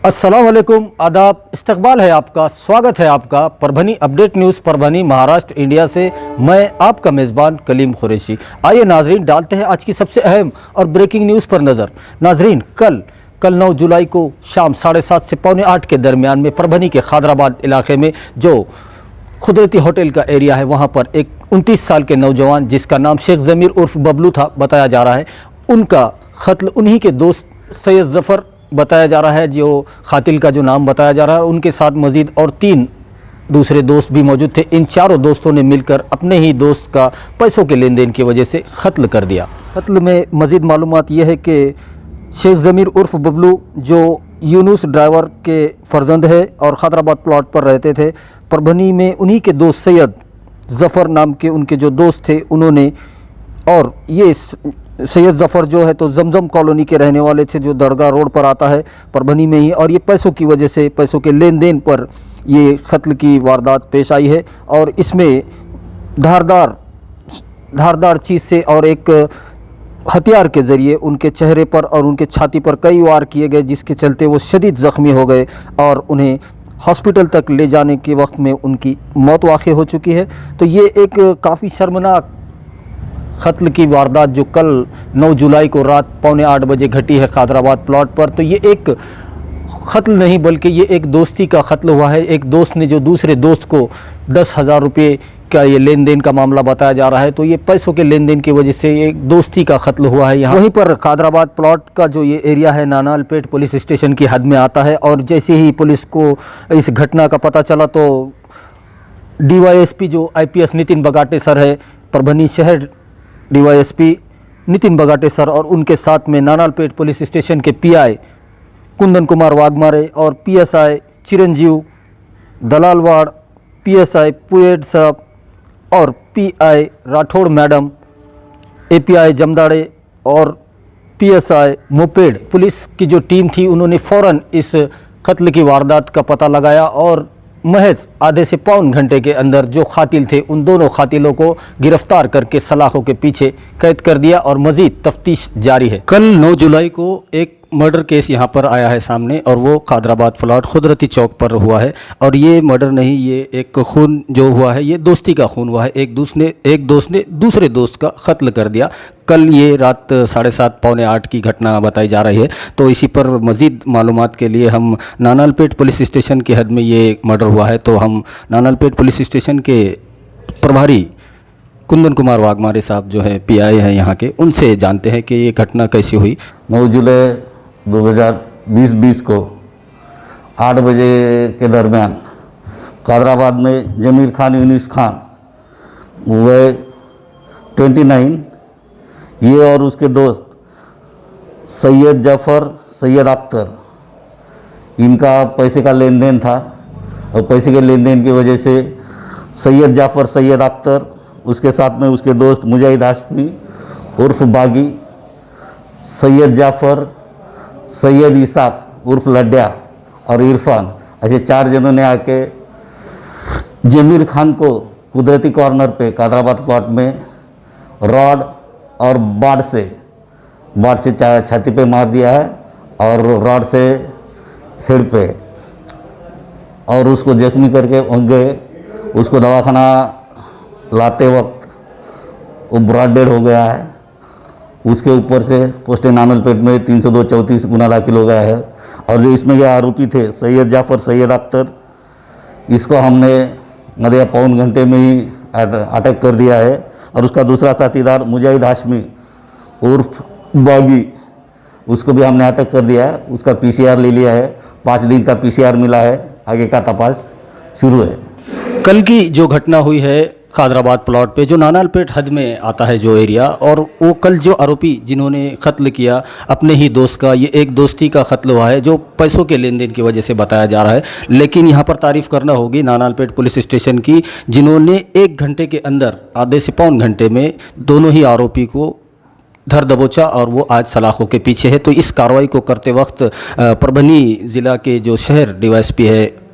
अस्सलाम वालेकुम, आदाब, इस्तकबाल है आपका, स्वागत है आपका Parbhani update news Parbhani Maharashtra India से। मैं आपका मेज़बान कलीम कुरैशी। आइए नाजरीन, डालते हैं आज की सबसे अहम और ब्रेकिंग न्यूज़ पर नज़र। नाजरीन, कल 9 जुलाई को शाम 7:30 से 7:45 के दरमियान में परभनी के खादराबाद इलाके में जो कुदरती होटल का एरिया है, वहाँ पर एक 29 साल के नौजवान जिसका नाम शेख ज़मीर उर्फ बबलू था बताया जा रहा है, उनका कत्ल उन्हीं के दोस्त सैयद ज़फ़र बताया जा रहा है, जो कातिल का जो नाम बताया जा रहा है। उनके साथ मज़ीद और 3 दूसरे दोस्त भी मौजूद थे। इन चारों दोस्तों ने मिलकर अपने ही दोस्त का पैसों के लेन देन की वजह से कत्ल कर दिया। कत्ल में मज़ीद मालूमात ये है कि शेख ज़मीर उर्फ बबलू जो यूनुस ड्राइवर के फ़र्जंद है और खैदराबाद प्लॉट पर रहते थे परभनी में, उन्हीं के दोस्त सैयद ज़फ़र नाम के उनके जो दोस्त थे, उन्होंने, और ये सैयद ज़फ़र जो है तो जमजम कॉलोनी के रहने वाले थे जो दरगाह रोड पर आता है परभनी में ही, और ये पैसों की वजह से, पैसों के लेन देन पर ये कत्ल की वारदात पेश आई है। और इसमें धारदार चीज़ से और एक हथियार के ज़रिए उनके चेहरे पर और उनके छाती पर कई वार किए गए, जिसके चलते वो शदीद ज़ख्मी हो गए और उन्हें हॉस्पिटल तक ले जाने के वक्त में उनकी मौत वाक़ई हो चुकी है। तो ये एक काफ़ी शर्मनाक कत्ल की वारदात जो कल 9 जुलाई को रात 7:45 बजे घटी है खैदराबाद प्लॉट पर। तो ये एक कत्ल नहीं बल्कि ये एक दोस्ती का कत्ल हुआ है। एक दोस्त ने जो दूसरे दोस्त को 10,000 रुपये का ये लेन देन का मामला बताया जा रहा है। तो ये पैसों के लेन देन की वजह से एक दोस्ती का कत्ल हुआ है यहाँ। वहीं पर खैदराबाद प्लॉट का जो ये एरिया है नानालपेट पुलिस स्टेशन की हद में आता है, और जैसे ही पुलिस को इस घटना का पता चला तो DYSP जो IPS नितिन बगाटे सर है, परभनी शहर DYSP नितिन बगाटे सर, और उनके साथ में नानालपेट पुलिस स्टेशन के PI कुंदन कुमार वाघमारे और PSI चिरंजीव दलालवाड़, PSI पुएड साहब और PI Rathore madam, API Jamdade और PSI मोपेड पुलिस की जो टीम थी, उन्होंने फ़ौरन इस कत्ल की वारदात का पता लगाया और महज आधे से पौन घंटे के अंदर जो कातिल थे उन दोनों कातिलों को गिरफ्तार करके सलाखों के पीछे कैद कर दिया और मज़ीद तफ्तीश जारी है। कल 9 जुलाई को एक मर्डर केस यहाँ पर आया है सामने, और वो खैदराबाद प्लॉट कुदरती चौक पर हुआ है। और ये मर्डर नहीं, ये एक खून जो हुआ है ये दोस्ती का खून हुआ है। एक दोस्त ने दूसरे दोस्त का कत्ल कर दिया। कल ये रात 7:30 7:45 की घटना बताई जा रही है। तो इसी पर मज़ीद मालूमात के लिए हम नानालपेट पुलिस स्टेशन की हद में ये मर्डर हुआ है, तो हम नानालपेट पुलिस स्टेशन के प्रभारी कुंदन कुमार वाघमारे साहब जो है PI हैं यहाँ के, उनसे जानते हैं कि ये घटना कैसी हुई। 9 जुलाई 2020 को 8 बजे के दरमियान खैदराबाद में जमीर खान यूनुस खान वह 29, ये और उसके दोस्त सैयद ज़फ़र सैयद अख्तर, इनका पैसे का लेन देन था। और पैसे के लेन देन की वजह से सैयद ज़फ़र सैयद अख्तर, उसके साथ में उसके दोस्त मुजाहिद हाशमी उर्फ बागी, सैयद ज़फ़र सैयद इसाक उर्फ लड्डा और इरफान, ऐसे 4 जनों ने आके जमीर खान को कुदरती कॉर्नर पे खैदराबाद प्लॉट में रॉड और बाड़ से छाती पे मार दिया है और रॉड से हेड पे, और उसको जख्मी करके गए। उसको दवाखाना लाते वक्त वो ब्रॉड डेड हो गया है। उसके ऊपर से पोस्ट नानालपेट में 302-34 गुना दाखिल हो गया है। और जो इसमें जो आरोपी थे सैयद ज़फ़र सैयद अख्तर, इसको हमने आधे पौन घंटे में ही अटैक कर दिया है। और उसका दूसरा साथीदार मुजाहिद हाशमी उर्फ बागी, उसको भी हमने अटैक कर दिया है। उसका PCR ले लिया है, 5 दिन का PCR मिला है, आगे का तपास शुरू है। कल की जो घटना हुई है खैदराबाद प्लॉट पे जो नानालपेट हद में आता है जो एरिया, और वो कल जो आरोपी जिन्होंने कत्ल किया अपने ही दोस्त का, ये एक दोस्ती का कत्ल हुआ है जो पैसों के लेन देन की वजह से बताया जा रहा है। लेकिन यहाँ पर तारीफ़ करना होगी नानालपेट पुलिस स्टेशन की, जिन्होंने 1 घंटे के अंदर, आधे से पौन घंटे में दोनों ही आरोपी को धर दबोचा और वो आज सलाखों के पीछे है। तो इस कार्रवाई को करते वक्त परभनी ज़िला के जो शहर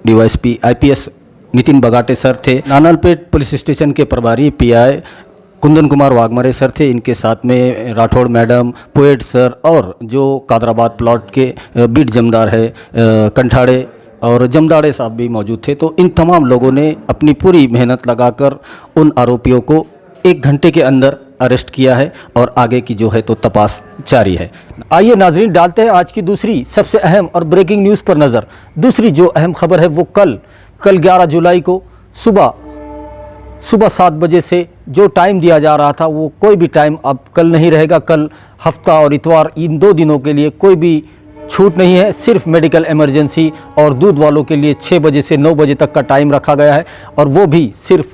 DYSP IPS Nitin Bagate sir थे, नानालपेट पुलिस स्टेशन के प्रभारी PI कुंदन कुमार वाघमारे सर थे, इनके साथ में राठौड़ मैडम, पोएट सर और जो कादराबाद प्लॉट के बीट जमदार है कंठाड़े और जमदाड़े साहब भी मौजूद थे। तो इन तमाम लोगों ने अपनी पूरी मेहनत लगाकर उन आरोपियों को 1 घंटे के अंदर अरेस्ट किया है और आगे की जो है तो तपास जारी है। आइए नाजरीन, डालते हैं आज की दूसरी सबसे अहम और ब्रेकिंग न्यूज़ पर नज़र। दूसरी जो अहम खबर है वो कल 11 जुलाई को सुबह 7 बजे से जो टाइम दिया जा रहा था वो कोई भी टाइम अब कल नहीं रहेगा। कल हफ्ता और इतवार इन 2 दिनों के लिए कोई भी छूट नहीं है। सिर्फ मेडिकल इमरजेंसी और दूध वालों के लिए 6 बजे से 9 बजे तक का टाइम रखा गया है, और वो भी सिर्फ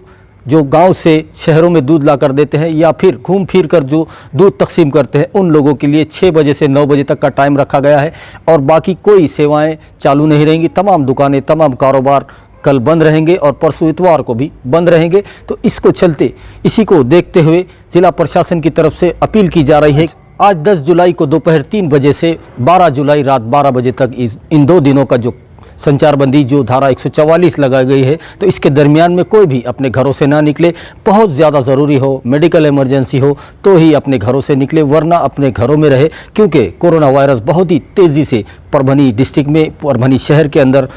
जो गांव से शहरों में दूध ला कर देते हैं या फिर घूम फिर कर जो दूध तकसीम करते हैं उन लोगों के लिए 6 बजे से 9 बजे तक का टाइम रखा गया है, और बाकी कोई सेवाएं चालू नहीं रहेंगी। तमाम दुकानें, तमाम कारोबार कल बंद रहेंगे और परसों इतवार को भी बंद रहेंगे। तो इसी को देखते हुए ज़िला प्रशासन की तरफ से अपील की जा रही है। आज 10 जुलाई को दोपहर 3 बजे से 12 जुलाई रात 12 बजे तक इन 2 दिनों का जो संचारबंदी जो धारा 144 लगाई गई है, तो इसके दरमियान में कोई भी अपने घरों से ना निकले। बहुत ज़्यादा ज़रूरी हो, मेडिकल इमरजेंसी हो तो ही अपने घरों से निकले, वरना अपने घरों में रहे, क्योंकि कोरोना वायरस बहुत ही तेज़ी से परभनी डिस्ट्रिक्ट में, परभनी शहर के अंदर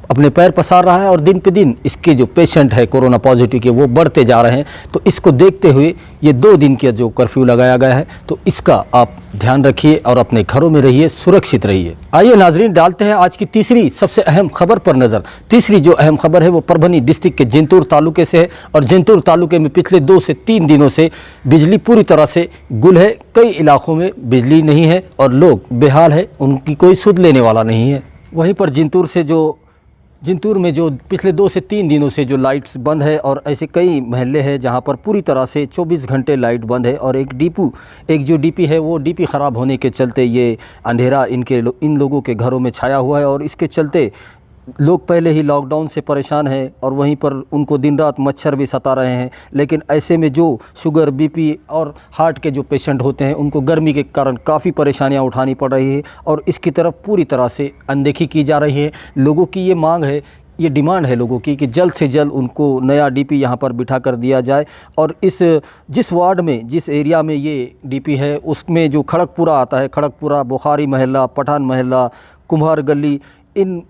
अपने पैर पसार रहा है और दिन पे दिन इसके जो पेशेंट है कोरोना पॉजिटिव के वो बढ़ते जा रहे हैं। तो इसको देखते हुए ये 2 दिन का जो कर्फ्यू लगाया गया है, तो इसका आप ध्यान रखिए और अपने घरों में रहिए, सुरक्षित रहिए। आइए नाजरीन, डालते हैं आज की तीसरी सबसे अहम खबर पर नज़र। तीसरी जो अहम खबर है वो परभनी डिस्ट्रिक्ट के जिंतूर तालुके से है, और जिंतूर तालुके में पिछले 2 से 3 दिनों से बिजली पूरी तरह से गुल है। कई इलाकों में बिजली नहीं है और लोग बेहाल है, उनकी कोई सुध लेने वाला नहीं है। वहीं पर जिंतूर में जो पिछले 2 से 3 दिनों से जो लाइट्स बंद है, और ऐसे कई महल्ले हैं जहां पर पूरी तरह से 24 घंटे लाइट बंद है, और एक जो डीपी है वो डीपी ख़राब होने के चलते ये अंधेरा इन लोगों के घरों में छाया हुआ है, और इसके चलते लोग पहले ही लॉकडाउन से परेशान हैं और वहीं पर उनको दिन रात मच्छर भी सता रहे हैं। लेकिन ऐसे में जो शुगर, बीपी और हार्ट के जो पेशेंट होते हैं उनको गर्मी के कारण काफ़ी परेशानियां उठानी पड़ रही है, और इसकी तरफ पूरी तरह से अनदेखी की जा रही है। लोगों की ये मांग है, ये डिमांड है लोगों की कि जल्द से जल्द उनको नया डीपी यहाँ पर बिठा कर दिया जाए, और जिस वार्ड में, जिस एरिया में ये डीपी है उसमें जो खड़गपुरा आता है, खड़गपुरा, बुखारी महल्ला, पठान महल्ला, कुम्हार गली, इन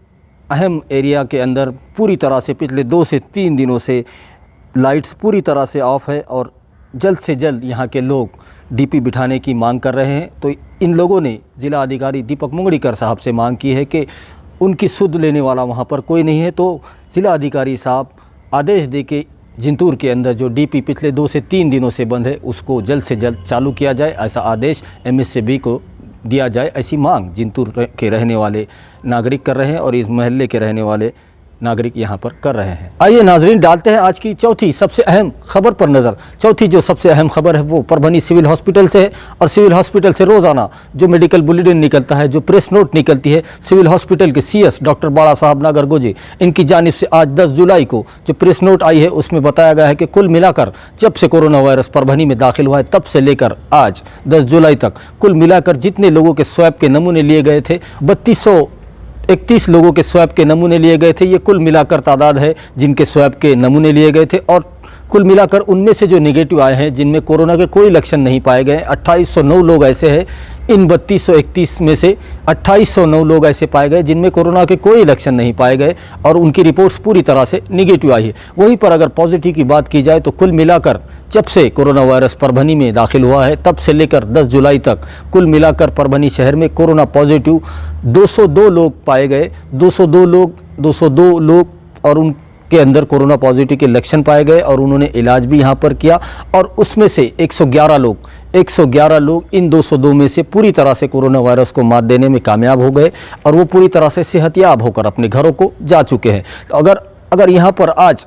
अहम एरिया के अंदर पूरी तरह से पिछले 2 से 3 दिनों से लाइट्स पूरी तरह से ऑफ है, और जल्द से जल्द यहाँ के लोग डीपी बिठाने की मांग कर रहे हैं। तो इन लोगों ने जिला अधिकारी दीपक मुंगड़ीकर साहब से मांग की है कि उनकी सुध लेने वाला वहाँ पर कोई नहीं है, तो जिला अधिकारी साहब आदेश दे के जिंतूर के अंदर जो डीपी पिछले 2 से 3 दिनों से बंद है उसको जल्द से जल्द चालू किया जाए, ऐसा आदेश MSCB को दिया जाए। ऐसी मांग जिंतूर के रहने वाले नागरिक कर रहे हैं और इस महल्ले के रहने वाले नागरिक यहाँ पर कर रहे हैं। आइए नाजरीन, डालते हैं आज की चौथी सबसे अहम खबर पर नज़र। चौथी जो सबसे अहम खबर है वो परभनी सिविल हॉस्पिटल से है, और सिविल हॉस्पिटल से रोज़ाना जो मेडिकल बुलेटिन निकलता है, जो प्रेस नोट निकलती है, सिविल हॉस्पिटल के CS डॉक्टर बाड़ा साहब नागरगोजे इनकी जानिब से आज 10 जुलाई को जो प्रेस नोट आई है उसमें बताया गया है कि कुल मिलाकर जब से कोरोना वायरस परभनी में दाखिल हुआ है तब से लेकर आज 10 जुलाई तक कुल मिलाकर जितने लोगों के स्वैब के नमूने लिए गए थे, 3231 लोगों के स्वैब के नमूने लिए गए थे। ये कुल मिलाकर तादाद है जिनके स्वैब के नमूने लिए गए थे, और कुल मिलाकर उनमें से जो नेगेटिव आए हैं, जिनमें कोरोना के कोई लक्षण नहीं पाए गए, 2809 लोग ऐसे हैं। इन 3231 में से 2809 लोग ऐसे पाए गए जिनमें कोरोना के कोई लक्षण नहीं पाए गए, और उनकी रिपोर्ट्स पूरी तरह से निगेटिव आई है। वहीं पर अगर पॉजिटिव की बात की जाए तो कुल मिलाकर जब से कोरोना वायरस परभनी में दाखिल हुआ है तब से लेकर 10 जुलाई तक कुल मिलाकर परभनी शहर में कोरोना पॉजिटिव 202 लोग पाए गए। 202 लोग और उनके अंदर कोरोना पॉजिटिव के लक्षण पाए गए, और उन्होंने इलाज भी यहाँ पर किया, और उसमें से 111 लोग इन 202 में से पूरी तरह से कोरोना वायरस को मात देने में कामयाब हो गए, और वो पूरी तरह से सेहतयाब होकर अपने घरों को जा चुके हैं। अगर यहाँ पर आज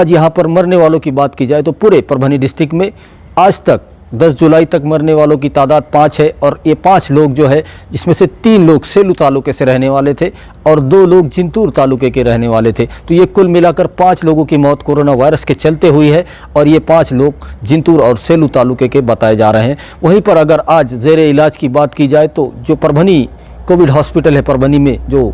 यहाँ पर मरने वालों की बात की जाए तो पूरे परभनी डिस्ट्रिक्ट में आज तक 10 जुलाई तक मरने वालों की तादाद 5 है, और ये 5 लोग जो है जिसमें से 3 लोग सेलू तालुके से रहने वाले थे और 2 लोग जिंतूर तालुके के रहने वाले थे। तो ये कुल मिलाकर 5 लोगों की मौत कोरोना वायरस के चलते हुई है, और ये 5 लोग जिंतूर और सेलू तालुके के बताए जा रहे हैं। वहीं पर अगर आज ज़ेरे इलाज की बात की जाए तो जो परभनी कोविड हॉस्पिटल है परभनी में, जो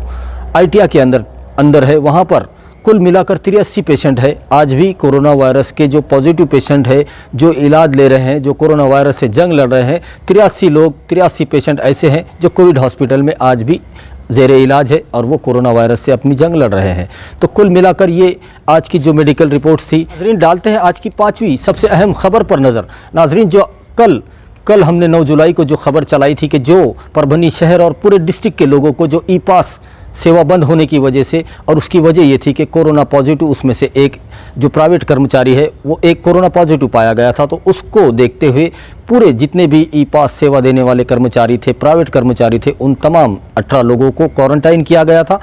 ITIA के अंदर है, वहाँ पर कुल मिलाकर 83 पेशेंट है आज भी कोरोना वायरस के जो पॉजिटिव पेशेंट है, जो इलाज ले रहे हैं, जो कोरोना वायरस से जंग लड़ रहे हैं। 83 पेशेंट ऐसे हैं जो कोविड हॉस्पिटल में आज भी ज़ेर इलाज है और वो कोरोना वायरस से अपनी जंग लड़ रहे हैं। तो कुल मिलाकर ये आज की जो मेडिकल रिपोर्ट्स थी। नाज़रीन, डालते हैं आज की 5वीं सबसे अहम खबर पर नज़र। नाज़रीन, जो कल हमने 9 जुलाई को जो खबर चलाई थी कि जो परभनी शहर और पूरे डिस्ट्रिक्ट के लोगों को जो ई पास सेवा बंद होने की वजह से, और उसकी वजह ये थी कि कोरोना पॉजिटिव उसमें से एक जो प्राइवेट कर्मचारी है वो एक कोरोना पॉजिटिव पाया गया था। तो उसको देखते हुए पूरे जितने भी ई पास सेवा देने वाले कर्मचारी थे, प्राइवेट कर्मचारी थे, उन तमाम 18 लोगों को क्वारंटाइन किया गया था।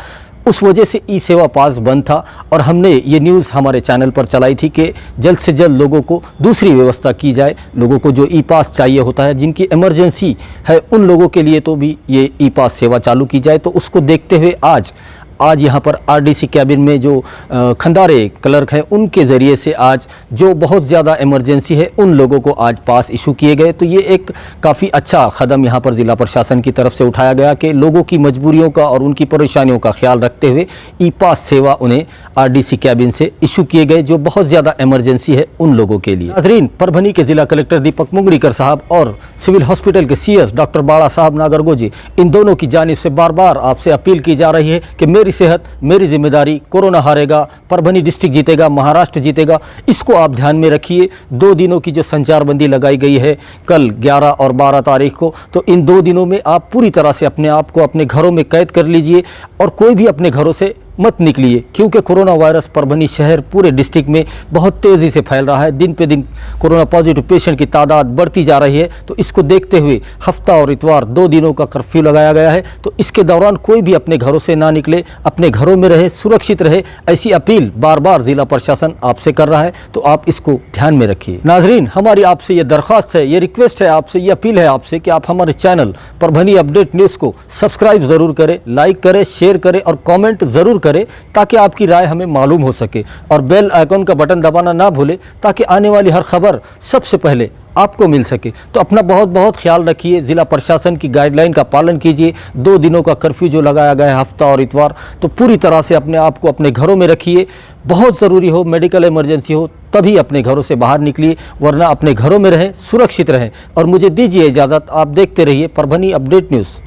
उस वजह से ई सेवा पास बंद था और हमने ये न्यूज़ हमारे चैनल पर चलाई थी कि जल्द से जल्द लोगों को दूसरी व्यवस्था की जाए। लोगों को जो ई पास चाहिए होता है, जिनकी इमरजेंसी है, उन लोगों के लिए तो भी ये ई पास सेवा चालू की जाए। तो उसको देखते हुए आज यहाँ पर आरडीसी कैबिन में जो खंडारे क्लर्क हैं, उनके ज़रिए से आज जो बहुत ज़्यादा इमरजेंसी है उन लोगों को आज पास इशू किए गए। तो ये एक काफ़ी अच्छा कदम यहाँ पर ज़िला प्रशासन की तरफ से उठाया गया कि लोगों की मजबूरियों का और उनकी परेशानियों का ख्याल रखते हुए ई पास सेवा उन्हें आरडीसी कैबिन से इशू किए गए, जो बहुत ज़्यादा इमरजेंसी है उन लोगों के लिए। नाज़रीन, परभनी के ज़िला कलेक्टर दीपक मुंगड़ीकर साहब और सिविल हॉस्पिटल के सीएस डॉक्टर बाड़ा साहब नागरगोजी, इन दोनों की जानिब से बार बार आपसे अपील की जा रही है कि मेरी सेहत मेरी जिम्मेदारी, कोरोना हारेगा, परभनी डिस्ट्रिक्ट जीतेगा, महाराष्ट्र जीतेगा। इसको आप ध्यान में रखिए। 2 दिनों की जो संचारबंदी लगाई गई है कल 11 और 12 तारीख को, तो इन 2 दिनों में आप पूरी तरह से अपने आप को अपने घरों में कैद कर लीजिए और कोई भी अपने घरों से मत निकलिए, क्योंकि कोरोना वायरस परभनी शहर पूरे डिस्ट्रिक्ट में बहुत तेज़ी से फैल रहा है। दिन पे दिन कोरोना पॉजिटिव पेशेंट की तादाद बढ़ती जा रही है। तो इसको देखते हुए हफ्ता और इतवार 2 दिनों का कर्फ्यू लगाया गया है। तो इसके दौरान कोई भी अपने घरों से ना निकले, अपने घरों में रहे, सुरक्षित रहे, ऐसी अपील बार बार ज़िला प्रशासन आपसे कर रहा है। तो आप इसको ध्यान में रखिए। नाजरीन, हमारी आपसे ये दरख्वास्त है, ये रिक्वेस्ट है आपसे, ये अपील है आपसे कि आप हमारे चैनल परभनी अपडेट न्यूज़ को सब्सक्राइब ज़रूर करें, लाइक करें, शेयर करें और कॉमेंट ज़रूर करें, ताकि आपकी राय हमें मालूम हो सके। और बेल आइकन का बटन दबाना ना भूलें, ताकि आने वाली हर खबर सबसे पहले आपको मिल सके। तो अपना बहुत बहुत ख्याल रखिए, ज़िला प्रशासन की गाइडलाइन का पालन कीजिए। 2 दिनों का कर्फ्यू जो लगाया गया है हफ्ता और इतवार, तो पूरी तरह से अपने आप को अपने घरों में रखिए। बहुत ज़रूरी हो, मेडिकल इमरजेंसी हो, तभी अपने घरों से बाहर निकलिए, वरना अपने घरों में रहें, सुरक्षित रहें। और मुझे दीजिए इजाज़त, आप देखते रहिए परभनी अपडेट न्यूज़।